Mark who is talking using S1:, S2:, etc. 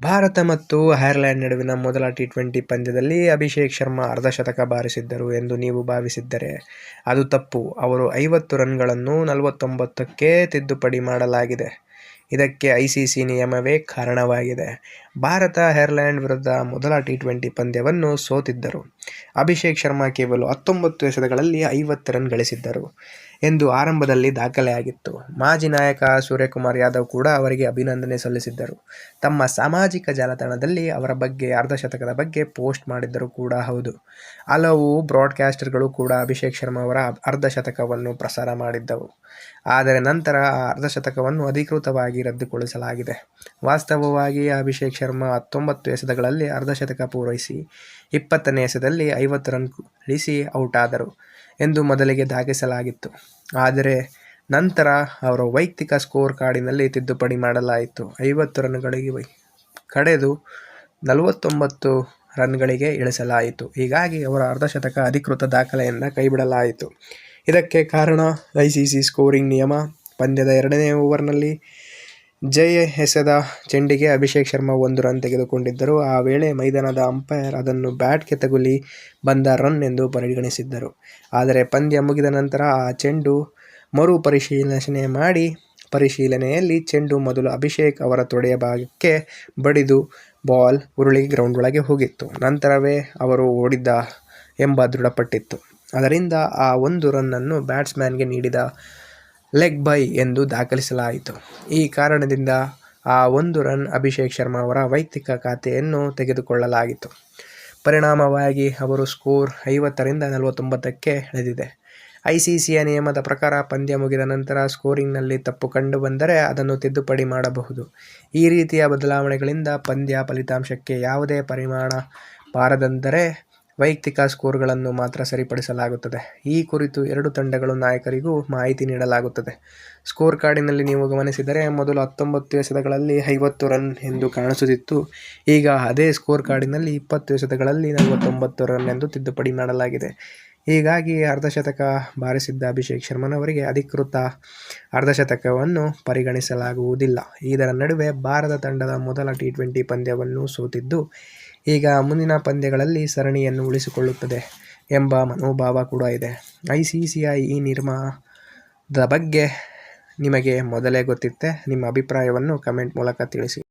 S1: ಭಾರತ ಮತ್ತು ಐರ್ಲೆಂಡ್ ನಡುವಿನ ಮೊದಲ ಟಿ20 ಪಂದ್ಯದಲ್ಲಿ ಅಭಿಷೇಕ್ ಶರ್ಮಾ ಅರ್ಧಶತಕ ಬಾರಿಸಿದ್ದರು ಎಂದು ನೀವು ಭಾವಿಸಿದ್ದರೆ ಅದು ತಪ್ಪು. ಅವರು 50 ರನ್ಗಳನ್ನು 49ಕ್ಕೆ ತಿದ್ದುಪಡಿ ಮಾಡಲಾಗಿದೆ. ಇದಕ್ಕೆ ಐಸಿಸಿ ನಿಯಮವೇ ಕಾರಣವಾಗಿದೆ. ಭಾರತ ಐರ್ಲೆಂಡ್ ವಿರುದ್ಧ ಮೊದಲ ಟಿ20 ಪಂದ್ಯವನ್ನು ಸೋತಿದ್ದರು. ಅಭಿಷೇಕ್ ಶರ್ಮಾ ಕೇವಲ 19 ಎಸೆತಗಳಲ್ಲಿ 50 ರನ್ ಗಳಿಸಿದ್ದರು ಎಂದು ಆರಂಭದಲ್ಲಿ ದಾಖಲೆಯಾಗಿತ್ತು. ಮಾಜಿ ನಾಯಕ ಸೂರ್ಯಕುಮಾರ್ ಯಾದವ್ ಕೂಡ ಅವರಿಗೆ ಅಭಿನಂದನೆ ಸಲ್ಲಿಸಿದ್ದರು. ತಮ್ಮ ಸಾಮಾಜಿಕ ಜಾಲತಾಣದಲ್ಲಿ ಅವರ ಅರ್ಧಶತಕದ ಬಗ್ಗೆ ಪೋಸ್ಟ್ ಮಾಡಿದ್ದರು ಕೂಡ ಹೌದು. ಹಲವು ಬ್ರಾಡ್ಕಾಸ್ಟರ್ಗಳು ಕೂಡ ಅಭಿಷೇಕ್ ಶರ್ಮಾ ಅವರ ಅರ್ಧಶತಕವನ್ನು ಪ್ರಸಾರ ಮಾಡಿದ್ದವು. ಆದರೆ ನಂತರ ಆ ಅರ್ಧಶತಕವನ್ನು ಅಧಿಕೃತವಾಗಿ ರದ್ದುಗೊಳಿಸಲಾಗಿದೆ. ವಾಸ್ತವವಾಗಿ ಅಭಿಷೇಕ್ ಶರ್ಮಾ 19 ಎಸೆತಗಳಲ್ಲಿ ಅರ್ಧಶತಕ ಪೂರೈಸಿ 20ನೇ ಎಸೆತದಲ್ಲಿ 50 ರನ್ ಗಳಿಸಿ ಔಟ್ ಆದರು ಎಂದು ಮೊದಲಿಗೆ ದಾಖಲಿಸಲಾಗಿತ್ತು. ಆದರೆ ನಂತರ ಅವರ ವೈಯಕ್ತಿಕ ಸ್ಕೋರ್ ಕಾರ್ಡಿನಲ್ಲಿ ತಿದ್ದುಪಡಿ ಮಾಡಲಾಯಿತು. 50 ರನ್ಗಳಿಗೆ ಕಡೆದು 49 ರನ್ಗಳಿಗೆ ಇಳಿಸಲಾಯಿತು. ಹೀಗಾಗಿ ಅವರ ಅರ್ಧಶತಕ ಅಧಿಕೃತ ದಾಖಲೆಯಿಂದ ಕೈಬಿಡಲಾಯಿತು. ಇದಕ್ಕೆ ಕಾರಣ ಐಸಿಸಿ ಸ್ಕೋರಿಂಗ್ ನಿಯಮ. ಪಂದ್ಯದ 2ನೇ ಓವರ್ನಲ್ಲಿ ಜಯ್ ಎಸೆದ ಚೆಂಡಿಗೆ ಅಭಿಷೇಕ್ ಶರ್ಮಾ 1 ರನ್ ತೆಗೆದುಕೊಂಡಿದ್ದರು. ಆ ವೇಳೆ ಮೈದಾನದ ಅಂಪೈರ್ ಅದನ್ನು ಬ್ಯಾಟ್ಗೆ ತಗುಲಿ ಬಂದ ರನ್ ಎಂದು ಪರಿಗಣಿಸಿದ್ದರು. ಆದರೆ ಪಂದ್ಯ ಮುಗಿದ ನಂತರ ಆ ಚೆಂಡು ಮರು ಪರಿಶೀಲನೆಯಲ್ಲಿ ಚೆಂಡು ಮೊದಲು ಅಭಿಷೇಕ್ ಅವರ ತೊಡೆಯ ಭಾಗಕ್ಕೆ ಬಡಿದು ಬಾಲ್ ಉರುಳಿ ಗ್ರೌಂಡ್ ಒಳಗೆ ಹೋಗಿತ್ತು. ನಂತರವೇ ಅವರು ಓಡಿದ್ದ ಎಂಬ ದೃಢಪಟ್ಟಿತ್ತು. ಅದರಿಂದ ಆ 1 ರನ್ನನ್ನು ಬ್ಯಾಟ್ಸ್ಮನ್ಗೆ ನೀಡಿದ ಲೆಗ್ ಬೈ ಎಂದು ದಾಖಲಿಸಲಾಯಿತು. ಈ ಕಾರಣದಿಂದ ಆ 1 ರನ್ ಅಭಿಷೇಕ್ ಶರ್ಮಾ ಅವರ ವೈಯಕ್ತಿಕ ಖಾತೆಯನ್ನು ತೆಗೆದುಕೊಳ್ಳಲಾಗಿತ್ತು. ಪರಿಣಾಮವಾಗಿ ಅವರ ಸ್ಕೋರ್ 50ರಿಂದ 49ಕ್ಕೆ ಇಳಿದಿದೆ. ಐಸಿಸಿಯ ನಿಯಮದ ಪ್ರಕಾರ ಪಂದ್ಯ ಮುಗಿದ ನಂತರ ಸ್ಕೋರಿಂಗ್ನಲ್ಲಿ ತಪ್ಪು ಕಂಡುಬಂದರೆ ಅದನ್ನು ತಿದ್ದುಪಡಿ ಮಾಡಬಹುದು. ಈ ರೀತಿಯ ಬದಲಾವಣೆಗಳಿಂದ ಪಂದ್ಯ ಫಲಿತಾಂಶಕ್ಕೆ ಯಾವುದೇ ಪರಿಣಾಮ ಬಾರದೆಂದರೆ ವೈಯಕ್ತಿಕ ಸ್ಕೋರ್ಗಳನ್ನು ಮಾತ್ರ ಸರಿಪಡಿಸಲಾಗುತ್ತದೆ. ಈ ಕುರಿತು ಎರಡೂ ತಂಡಗಳ ನಾಯಕರಿಗೂ ಮಾಹಿತಿ ನೀಡಲಾಗುತ್ತದೆ. ಸ್ಕೋರ್ ಕಾರ್ಡಿನಲ್ಲಿ ನೀವು ಗಮನಿಸಿದರೆ ಮೊದಲು 19 ಎಸೆತಗಳಲ್ಲಿ 50 ರನ್ ಎಂದು ಕಾಣಿಸುತ್ತಿತ್ತು. ಈಗ ಅದೇ ಸ್ಕೋರ್ ಕಾರ್ಡಿನಲ್ಲಿ 20 ಎಸೆತಗಳಲ್ಲಿ 49 ರನ್ ಎಂದು ತಿದ್ದುಪಡಿ ಮಾಡಲಾಗಿದೆ. ಹೀಗಾಗಿ ಅರ್ಧಶತಕ ಬಾರಿಸಿದ್ದ ಅಭಿಷೇಕ್ ಶರ್ಮಾರವರಿಗೆ ಅಧಿಕೃತ ಅರ್ಧಶತಕವನ್ನು ಪರಿಗಣಿಸಲಾಗುವುದಿಲ್ಲ. ಇದರ ನಡುವೆ ಭಾರತ ತಂಡದ ಮೊದಲ ಟಿ20 ಪಂದ್ಯವನ್ನು ಸೋತಿದ್ದು, ಈಗ ಮುಂದಿನ ಪಂದ್ಯಗಳಲ್ಲಿ ಸರಣಿಯನ್ನು ಉಳಿಸಿಕೊಳ್ಳುತ್ತದೆ ಎಂಬ ಮನೋಭಾವ ಕೂಡ ಇದೆ. ಐಸಿಸಿಯ ಈ ನಿರ್ಧಾರದ ಬಗ್ಗೆ ನಿಮಗೆ ಮೊದಲೇ ಗೊತ್ತಿತ್ತೇ? ನಿಮ್ಮ ಅಭಿಪ್ರಾಯವನ್ನು ಕಮೆಂಟ್ ಮೂಲಕ ತಿಳಿಸಿ.